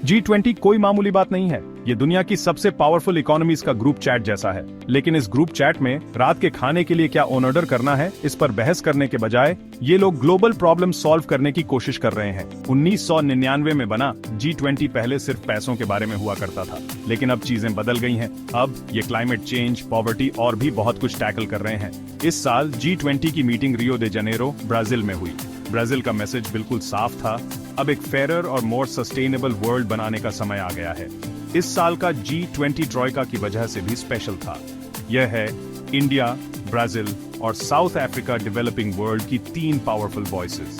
G20 कोई मामूली बात नहीं है। ये दुनिया की सबसे पावरफुल इकोनॉमीज का ग्रुप चैट जैसा है। लेकिन इस ग्रुप चैट में रात के खाने के लिए क्या ऑन ऑर्डर करना है, इस पर बहस करने के बजाय ये लोग ग्लोबल प्रॉब्लम सॉल्व करने की कोशिश कर रहे हैं। 1999 में बना G20 पहले सिर्फ पैसों के बारे में हुआ करता था, लेकिन अब चीजें बदल गई हैं। अब ये क्लाइमेट चेंज, पॉवर्टी और भी बहुत कुछ टैकल कर रहे हैं। इस साल G20 की मीटिंग रियो दे जनेरो, ब्राजील में हुई। ब्राजील का मैसेज बिल्कुल साफ था, अब एक फेयर और मोर सस्टेनेबल वर्ल्ड बनाने का समय आ गया है। इस साल का G20 ट्रॉयका की वजह से भी स्पेशल था। यह है इंडिया, ब्राजील और साउथ अफ्रीका डेवलपिंग वर्ल्ड की 3 पावरफुल वॉइसेस।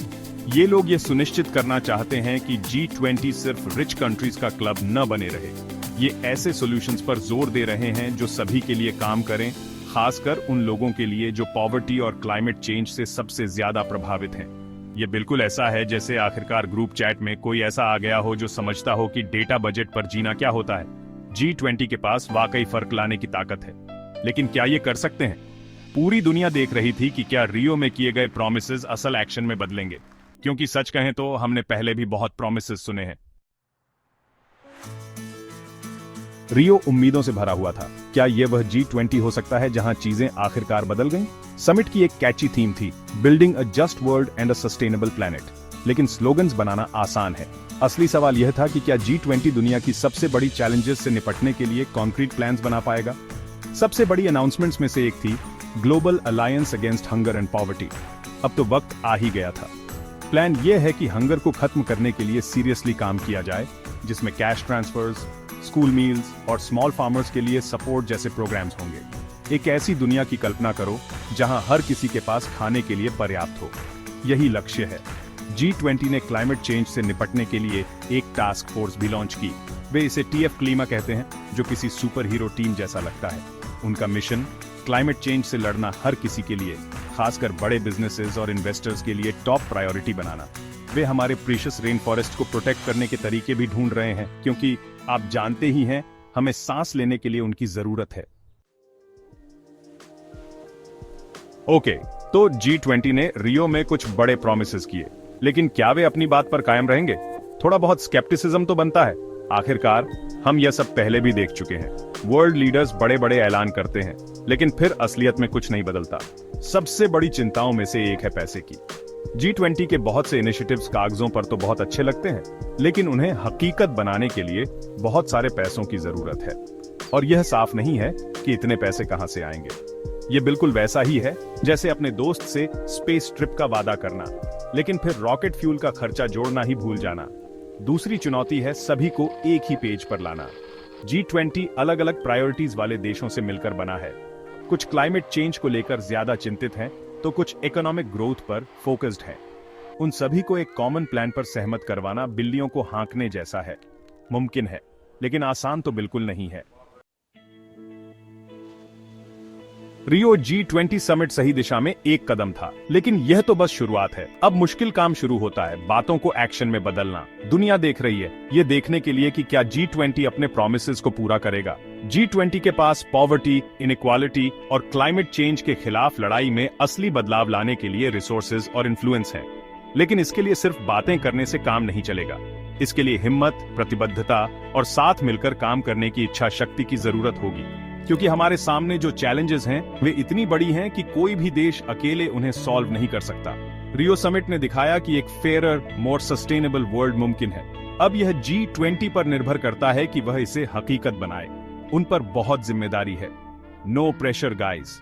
ये लोग ये सुनिश्चित करना चाहते हैं कि G20 सिर्फ रिच कंट्रीज का क्लब न बने रहे। ये ऐसे सॉल्यूशंस पर जोर दे रहे हैं जो सभी के लिए काम करें, खासकर उन लोगों के लिए जो पॉवर्टी और क्लाइमेट चेंज से सबसे ज्यादा प्रभावित हैं। ये बिल्कुल ऐसा है जैसे आखिरकार ग्रुप चैट में कोई ऐसा आ गया हो जो समझता हो कि डेटा बजट पर जीना क्या होता है। G20 के पास वाकई फर्क लाने की ताकत है, लेकिन क्या ये कर सकते हैं? पूरी दुनिया देख रही थी कि क्या रियो में किए गए प्रॉमिसेस असल एक्शन में बदलेंगे, क्योंकि सच कहें तो हमने पहले भी बहुत प्रॉमिसेस सुने हैं। रियो उम्मीदों से भरा हुआ था। क्या यह वह G20 हो सकता है जहां चीजें आखिरकार बदल गईं? समिट की एक कैची थीम थी, building a just world and a sustainable planet. लेकिन स्लोगन्स बनाना आसान है। असली सवाल यह था कि क्या G20 दुनिया की सबसे बड़ी चैलेंजेस से निपटने के लिए कॉन्क्रीट प्लान्स बना पाएगा? सबसे बड़ी अनाउंसमेंट्स में से एक थी global alliance against hunger and poverty. अब तो वक्त आ ही गया था। प्लान यह है कि हंगर को खत्म करने के लिए सीरियसली काम किया जाए, जिसमें कैश ट्रांसफर्स, स्कूल मील्स और स्मॉल फार्मर्स के लिए सपोर्ट जैसे प्रोग्राम्स होंगे। एक ऐसी दुनिया की कल्पना करो जहां हर किसी के पास खाने के लिए पर्याप्त हो। यही लक्ष्य है। G20 ने क्लाइमेट चेंज से निपटने के लिए एक टास्क फोर्स भी लॉन्च की। वे इसे TF क्लीमा कहते हैं, जो किसी सुपर हीरो टीम जैसा लगता है। उनका मिशन क्लाइमेट चेंज से लड़ना हर किसी के लिए, खासकर बड़े बिजनेसेस और इन्वेस्टर्स के लिए टॉप प्रायोरिटी बनाना। वे हमारे प्रीशियस रेन फॉरेस्ट को प्रोटेक्ट करने के तरीके भी ढूंढ रहे हैं, क्योंकि आप जानते ही हैं हमें सांस लेने के लिए उनकी जरूरत है। ओके, तो G20 ने रियो में कुछ बड़े प्रॉमिसेस किए, लेकिन क्या वे अपनी बात पर कायम रहेंगे? थोड़ा बहुत स्केप्टिसिज्म तो बनता है। आखिरकार हम यह सब पहले भी देख चुके हैं। वर्ल्ड लीडर्स बड़े बड़े ऐलान करते हैं, लेकिन फिर असलियत में कुछ नहीं बदलता। सबसे बड़ी चिंताओं में से एक है पैसे की। G20 के बहुत से इनिशिएटिव्स कागजों पर तो बहुत अच्छे लगते हैं, लेकिन उन्हें हकीकत बनाने के लिए बहुत सारे पैसों की जरूरत है, और यह साफ नहीं है कि इतने पैसे कहां से आएंगे। यह बिल्कुल वैसा ही है जैसे अपने दोस्त से स्पेस ट्रिप का वादा करना, लेकिन फिर रॉकेट फ्यूल का खर्चा जोड़ना ही भूल जाना। दूसरी चुनौती है सभी को एक ही पेज पर लाना। G20 अलग अलग प्रायोरिटीज वाले देशों से मिलकर बना है। कुछ क्लाइमेट चेंज को लेकर ज्यादा चिंतित हैं, तो कुछ इकोनॉमिक ग्रोथ पर फोकस्ड हैं। उन सभी को एक कॉमन प्लान पर सहमत करवाना बिल्लियों को हाँकने जैसा है। मुमकिन है, लेकिन आसान तो बिल्कुल नहीं है। रियो G20 समिट सही दिशा में एक कदम था, लेकिन यह तो बस शुरुआत है। अब मुश्किल काम शुरू होता है, बातों को एक्शन में बदलना। दुनिया देख रही है, ये देखने के लिए कि क्या G20 अपने प्रॉमिसेस को पूरा करेगा। G20 के पास पॉवर्टी, इनइक्वालिटी और क्लाइमेट चेंज के खिलाफ लड़ाई में असली बदलाव लाने के लिए रिसोर्सेज और इन्फ्लुएंस है। लेकिन इसके लिए सिर्फ बातें करने से काम नहीं चलेगा। इसके लिए हिम्मत, प्रतिबद्धता और साथ मिलकर काम करने की इच्छा शक्ति की जरूरत होगी, क्योंकि हमारे सामने जो चैलेंजेस हैं वे इतनी बड़ी हैं कि कोई भी देश अकेले उन्हें सॉल्व नहीं कर सकता। रियो समिट ने दिखाया कि एक फेयरर, मोर सस्टेनेबल वर्ल्ड मुमकिन है। अब यह G20 पर निर्भर करता है कि वह इसे हकीकत बनाए। उन पर बहुत जिम्मेदारी है। No pressure guys.